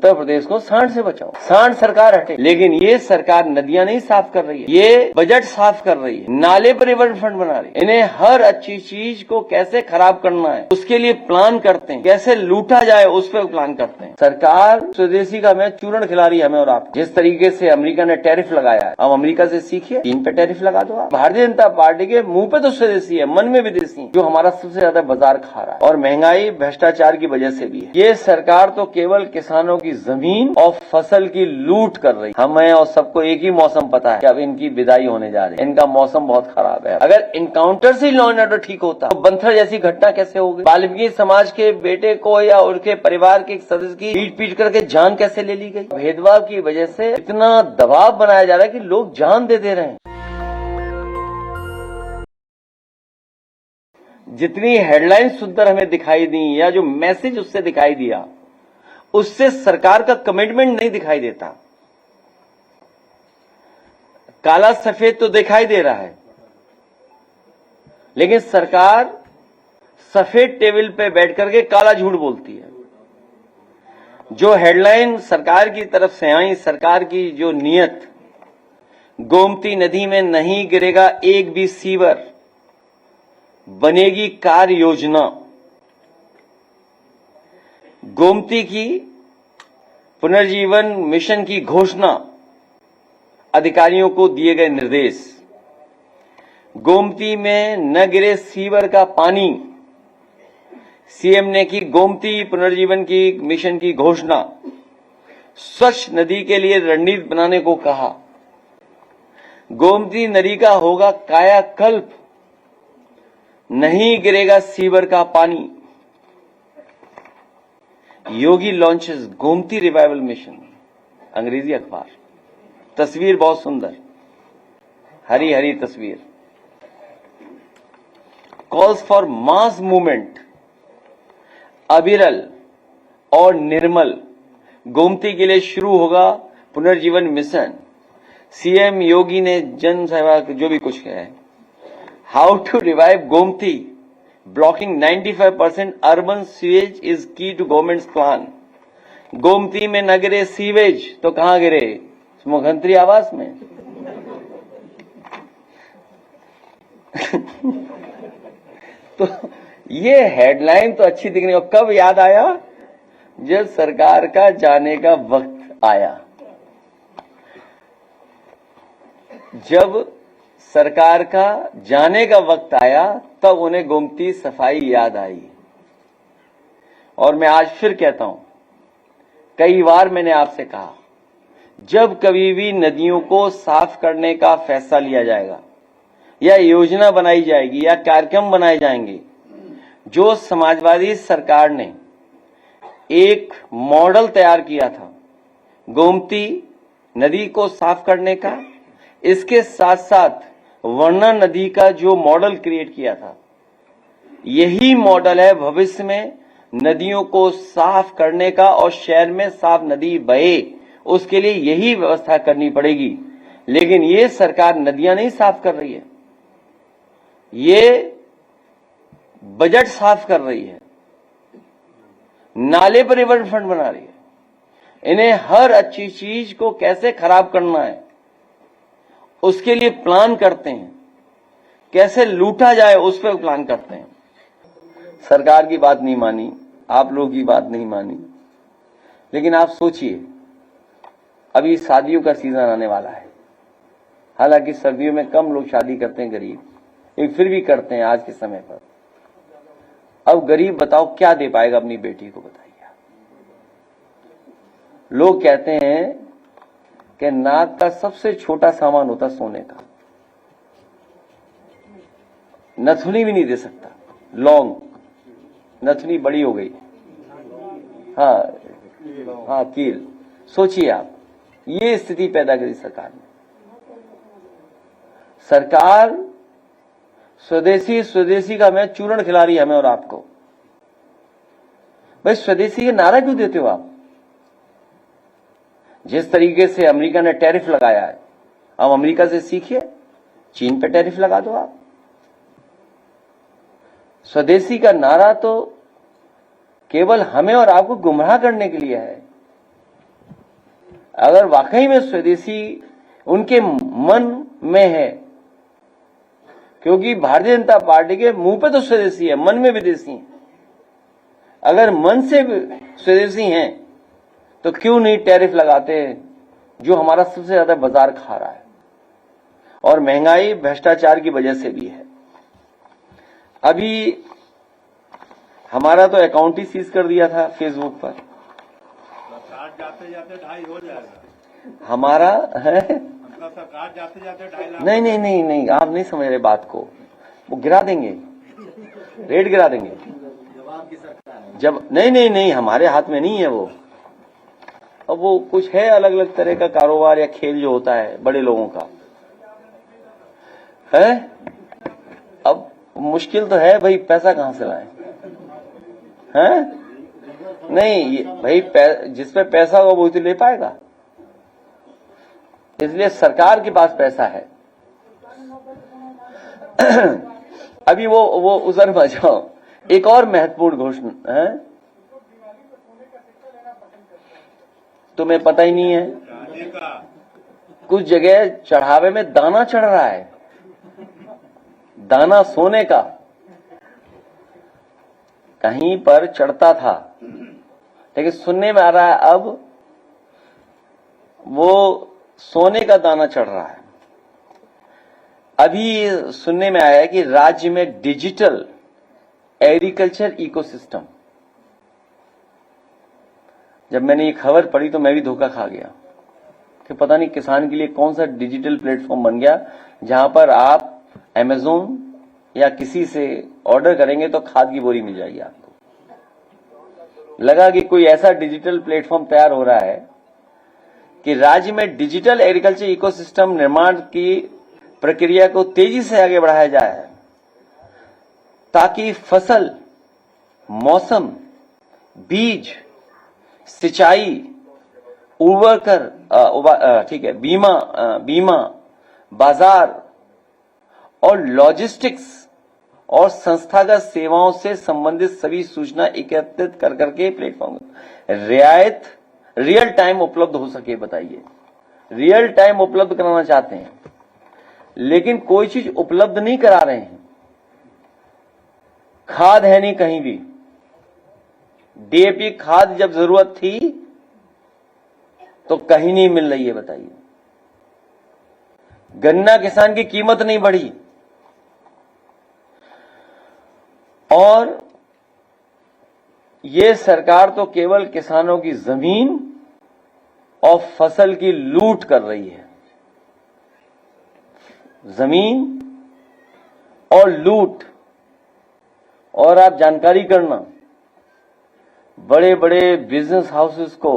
उत्तर प्रदेश को सांड से बचाओ, सांड सरकार हटे। लेकिन ये सरकार नदियां नहीं साफ कर रही है, ये बजट साफ कर रही है, नाले परिवहन फंड बना रही है। इन्हें हर अच्छी चीज को कैसे खराब करना है उसके लिए प्लान करते हैं, कैसे लूटा जाए उस पर प्लान करते हैं। सरकार स्वदेशी का मैं चूरण खिला रही है हमें और आप। जिस तरीके से अमेरिका ने टैरिफ लगाया है, अब अमेरिका से सीखिए, चीन पे टैरिफ लगा दो आप। भारतीय जनता पार्टी के मुंह पे तो स्वदेशी है, मन में विदेशी, जो हमारा सबसे ज्यादा बाजार खा रहा है। और महंगाई भ्रष्टाचार की वजह से भी है। ये सरकार तो केवल किसानों की जमीन और फसल की लूट कर रही। हमें और सबको एक ही मौसम पता है कि अब इनकी विदाई होने जा रही है, इनका मौसम बहुत खराब है। अगर इनकाउंटर से लॉ एंड ऑर्डर ठीक होता तो बंथर जैसी घटना कैसे हो गई? वाल्मीकि समाज के बेटे को या उनके परिवार के एक सदस्य की पीट पीट करके जान कैसे ले ली गई? भेदभाव की वजह से इतना दबाव बनाया जा रहा है कि लोग जान दे रहे हैं। जितनी हेडलाइन सुंदर हमें दिखाई दी या जो मैसेज उससे दिखाई दिया, उससे सरकार का कमिटमेंट नहीं दिखाई देता। काला सफेद तो दिखाई दे रहा है, लेकिन सरकार सफेद टेबल पे बैठ करके काला झूठ बोलती है। जो हेडलाइन सरकार की तरफ से आई, सरकार की जो नियत, गोमती नदी में नहीं गिरेगा एक भी सीवर, बनेगी कार्य योजना। गोमती की पुनर्जीवन मिशन की घोषणा, अधिकारियों को दिए गए निर्देश। गोमती में न गिरे सीवर का पानी, सीएम ने की गोमती पुनर्जीवन की मिशन की घोषणा। स्वच्छ नदी के लिए रणनीति बनाने को कहा। गोमती नदी का होगा कायाकल्प, नहीं गिरेगा सीवर का पानी। योगी लॉन्चेस गोमती रिवाइवल मिशन, अंग्रेजी अखबार। तस्वीर बहुत सुंदर, हरी हरी तस्वीर। कॉल्स फॉर मास मूवमेंट, अविरल और निर्मल। गोमती के लिए शुरू होगा पुनर्जीवन मिशन। सीएम योगी ने जन सेवा जो भी कुछ कहा है। How to revive Gomti, blocking 95% urban sewage is key to government's plan. Gomti में न गिरे सीवेज तो कहां गिरे? मुख्यमंत्री आवास में। तो ये हेडलाइन तो अच्छी दिखनी, और कब याद आया? जब सरकार का जाने का वक्त आया। जब सरकार का जाने का वक्त आया तब उन्हें गोमती सफाई याद आई। और मैं आज फिर कहता हूं, कई बार मैंने आपसे कहा, जब कभी भी नदियों को साफ करने का फैसला लिया जाएगा या योजना बनाई जाएगी या कार्यक्रम बनाए जाएंगे, जो समाजवादी सरकार ने एक मॉडल तैयार किया था गोमती नदी को साफ करने का, इसके साथ साथ वर्णा नदी का जो मॉडल क्रिएट किया था, यही मॉडल है भविष्य में नदियों को साफ करने का। और शहर में साफ नदी बहे उसके लिए यही व्यवस्था करनी पड़ेगी। लेकिन ये सरकार नदियां नहीं साफ कर रही है, ये बजट साफ कर रही है, नाले परिवहन फंड बना रही है। इन्हें हर अच्छी चीज को कैसे खराब करना है उसके लिए प्लान करते हैं, कैसे लूटा जाए उस पर प्लान करते हैं। सरकार की बात नहीं मानी, आप लोगों की बात नहीं मानी, लेकिन आप सोचिए, अभी शादियों का सीजन आने वाला है। हालांकि सर्दियों में कम लोग शादी करते हैं, गरीब, लेकिन फिर भी करते हैं आज के समय पर। अब गरीब बताओ क्या दे पाएगा अपनी बेटी को, बताइए। लोग कहते हैं कि नाक का सबसे छोटा सामान होता सोने का, नथुनी भी नहीं दे सकता, लौंग, नथुनी बड़ी हो गई। हाँ कील। सोचिए आप, ये स्थिति पैदा करी सरकार ने। सरकार स्वदेशी का मैं चूरण खिला रही है हमें और आपको। भाई स्वदेशी के नारा क्यों देते हो आप? जिस तरीके से अमेरिका ने टैरिफ लगाया है, अब अमेरिका से सीखिए, चीन पे टैरिफ लगा दो आप। स्वदेशी का नारा तो केवल हमें और आपको गुमराह करने के लिए है। अगर वाकई में स्वदेशी उनके मन में है, क्योंकि भारतीय जनता पार्टी के मुंह पे तो स्वदेशी है, मन में विदेशी है। अगर मन से स्वदेशी हैं तो क्यों नहीं टैरिफ लगाते जो हमारा सबसे ज्यादा बाजार खा रहा है, और महंगाई भ्रष्टाचार की वजह से भी है। अभी हमारा तो अकाउंट ही सीज कर दिया था फेसबुक पर। जाते जाते 2.5 हो जाएगा हमारा है, सरकार जाते जाते 2.5 लाख। नहीं नहीं नहीं नहीं, आप नहीं समझ रहे बात को। वो गिरा देंगे, रेट गिरा देंगे जवाब की सरकार है। जब नहीं नहीं नहीं, हमारे हाथ में नहीं है वो। अब वो कुछ है अलग अलग तरह का कारोबार या खेल जो होता है बड़े लोगों का है। अब मुश्किल तो है भाई, पैसा कहां से लाएं? हैं? नहीं भाई, जिस पे पैसा होगा वो तो ले पाएगा, इसलिए सरकार के पास पैसा है। अभी वो उधर बचाओ। एक और महत्वपूर्ण घोषणा है, तुम्हें पता ही नहीं है, कुछ जगह चढ़ावे में दाना चढ़ रहा है, दाना सोने का कहीं पर चढ़ता था, लेकिन सुनने में आ रहा है अब वो सोने का दाना चढ़ रहा है। अभी सुनने में आया है कि राज्य में डिजिटल एग्रीकल्चर इकोसिस्टम, जब मैंने ये खबर पढ़ी तो मैं भी धोखा खा गया कि पता नहीं किसान के लिए कौन सा डिजिटल प्लेटफॉर्म बन गया जहां पर आप अमेज़न या किसी से ऑर्डर करेंगे तो खाद की बोरी मिल जाएगी आपको। लगा कि कोई ऐसा डिजिटल प्लेटफॉर्म तैयार हो रहा है कि राज्य में डिजिटल एग्रीकल्चर इकोसिस्टम निर्माण की प्रक्रिया को तेजी से आगे बढ़ाया जाए, ताकि फसल, मौसम, बीज, सिंचाई, ठीक है, बीमा, बाजार और लॉजिस्टिक्स और संस्थागत सेवाओं से संबंधित सभी सूचना एकत्रित कर करके प्लेटफॉर्म रियल टाइम उपलब्ध हो सके। बताइए, रियल टाइम उपलब्ध कराना चाहते हैं, लेकिन कोई चीज उपलब्ध नहीं करा रहे हैं। खाद है नहीं कहीं भी, डीएपी खाद जब जरूरत थी तो कहीं नहीं मिल रही है। बताइए, गन्ना किसान की कीमत नहीं बढ़ी, और ये सरकार तो केवल किसानों की जमीन और फसल की लूट कर रही है। जमीन और लूट। और आप जानकारी करना, बड़े बड़े बिजनेस हाउसेस को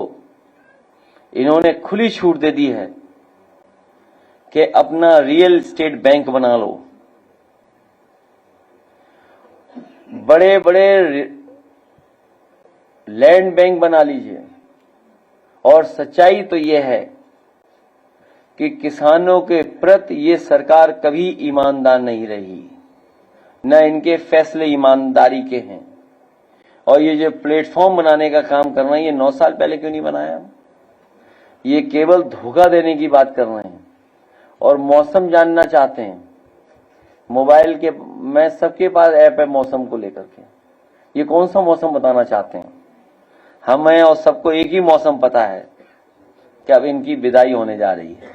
इन्होंने खुली छूट दे दी है कि अपना रियल एस्टेट बैंक बना लो। बड़े बड़े लैंड बैंक बना लीजिए। और सच्चाई तो यह है कि किसानों के प्रति ये सरकार कभी ईमानदार नहीं रही, न इनके फैसले ईमानदारी के हैं। और ये जो प्लेटफॉर्म बनाने का काम कर रहे हैं, ये 9 साल पहले क्यों नहीं बनाया? ये केवल धोखा देने की बात कर रहे हैं और मौसम जानना चाहते हैं। मोबाइल के मैं सबके पास ऐप है मौसम को लेकर के, ये कौन सा मौसम बताना चाहते हैं? हमें और सबको एक ही मौसम पता है कि अब इनकी विदाई होने जा रही है,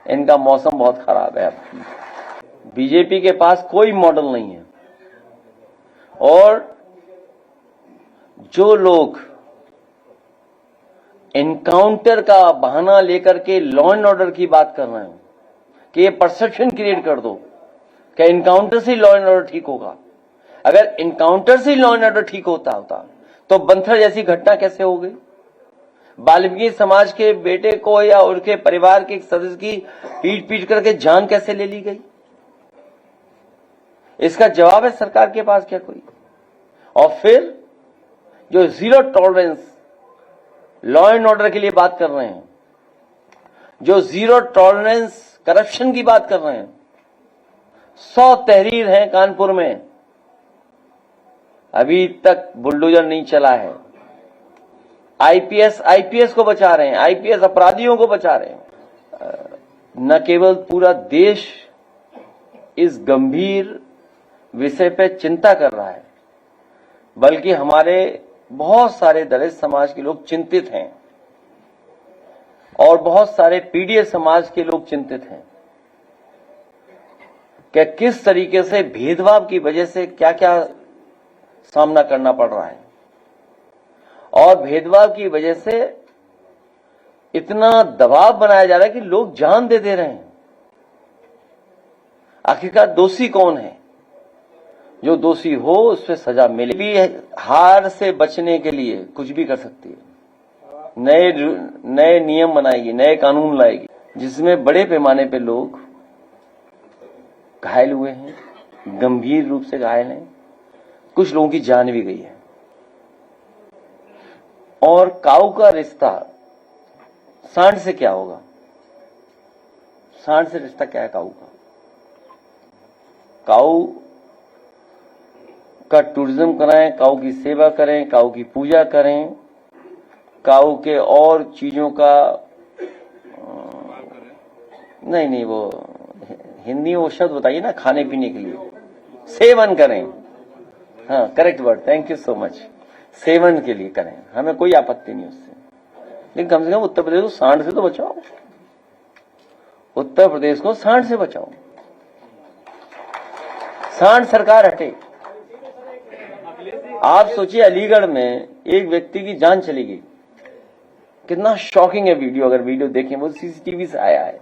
इनका मौसम बहुत खराब है। अब बीजेपी के पास कोई मॉडल नहीं है। और जो लोग एनकाउंटर का बहाना लेकर के लॉ एंड ऑर्डर की बात कर रहे हैं कि ये परसेप्शन क्रिएट कर दो कि एनकाउंटर से लॉ एंड ऑर्डर ठीक होगा। अगर एनकाउंटर से लॉ एंड ऑर्डर ठीक होता तो बंथर जैसी घटना कैसे हो गई? वाल्मीकि समाज के बेटे को या उनके परिवार के एक सदस्य की पीट करके जान कैसे ले ली गई? इसका जवाब है सरकार के पास क्या कोई? और फिर जो zero tolerance law and order के लिए बात कर रहे हैं, जो जीरो टॉलरेंस करप्शन की बात कर रहे हैं, 100 तहरीर हैं कानपुर में, अभी तक बुलडोजर नहीं चला है। आईपीएस को बचा रहे हैं, आईपीएस अपराधियों को बचा रहे हैं। न केवल पूरा देश इस गंभीर विषय पे चिंता कर रहा है, बल्कि हमारे बहुत सारे दलित समाज के लोग चिंतित हैं और बहुत सारे पीडीएस समाज के लोग चिंतित हैं कि किस तरीके से भेदभाव की वजह से क्या क्या सामना करना पड़ रहा है और भेदभाव की वजह से इतना दबाव बनाया जा रहा है कि लोग जान दे रहे हैं। आखिरकार दोषी कौन है? जो दोषी हो उस पर सजा मिले। भी हार से बचने के लिए कुछ भी कर सकती है, नए नियम बनाएगी, नए कानून लाएगी, जिसमें बड़े पैमाने पे लोग घायल हुए हैं, गंभीर रूप से घायल हैं, कुछ लोगों की जान भी गई है। और काऊ का रिश्ता सांड से क्या होगा? सांड से रिश्ता क्या है काऊ का? काऊ का टूरिज्म कराएं, काऊ की सेवा करें, काऊ की पूजा करें, काऊ के और चीजों का नहीं वो हिंदी वो शब्द बताइए ना, खाने पीने के लिए सेवन करें। हाँ, correct word, thank you so much. Seven के लिए करें, हमें कोई आपत्ति नहीं उससे, लेकिन कम से कम उत्तर प्रदेश को सांड से तो बचाओ। उत्तर प्रदेश को सांड से बचाओ। सांड सरकार हटे। आप सोचिए, अलीगढ़ में एक व्यक्ति की जान चली गई। कितना शॉकिंग है वीडियो, अगर वीडियो देखें, वो सीसीटीवी से आया है।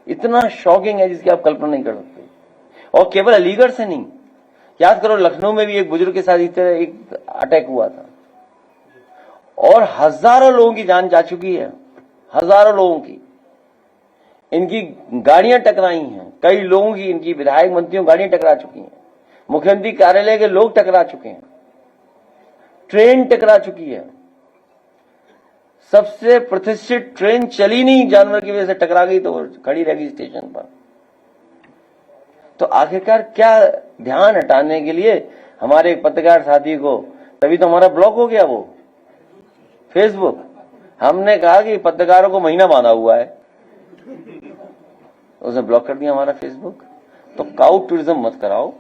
इतना शॉकिंग है जिसकी आप कल्पना नहीं कर सकते। और केवल अलीगढ़ से नहीं, याद करो लखनऊ में भी एक बुजुर्ग के साथ इस तरह एक अटैक हुआ था और हजारों लोगों की जान जा चुकी है, हजारों लोगों की। इनकी गाड़ियां टकराई हैं, कई लोगों की, इनकी विधायक मंत्रियों गाड़ियां टकरा चुकी हैं, मुख्यमंत्री कार्यालय के लोग टकरा चुके हैं, ट्रेन टकरा चुकी है। सबसे प्रतिष्ठित ट्रेन चली नहीं, जानवर की वजह से टकरा गई तो खड़ी रह गई स्टेशन पर। तो आखिरकार क्या ध्यान हटाने के लिए हमारे एक पत्रकार साथी को, तभी तो हमारा ब्लॉक हो गया वो फेसबुक। हमने कहा कि पत्रकारों को महीना बांधा हुआ है, उसने ब्लॉक कर दिया हमारा फेसबुक। तो काऊ टूरिज्म मत कराओ,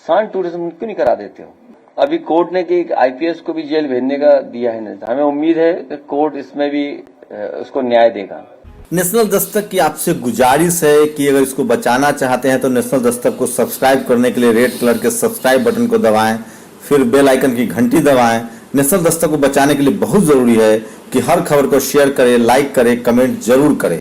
सांड टूरिज्म क्यों नहीं करा देते हो? अभी कोर्ट ने कि आईपीएस को भी जेल भेजने का दिया है निर्देश। हमें उम्मीद है कि कोर्ट इसमें भी उसको न्याय देगा। नेशनल दस्तक की आपसे गुजारिश है कि अगर इसको बचाना चाहते हैं तो नेशनल दस्तक को सब्सक्राइब करने के लिए रेड कलर के सब्सक्राइब बटन को दबाएं, फिर बेल आइकन की घंटी दबाएं। नेशनल दस्तक को बचाने के लिए बहुत जरूरी है कि हर खबर को शेयर करें, लाइक करें, कमेंट जरूर करें।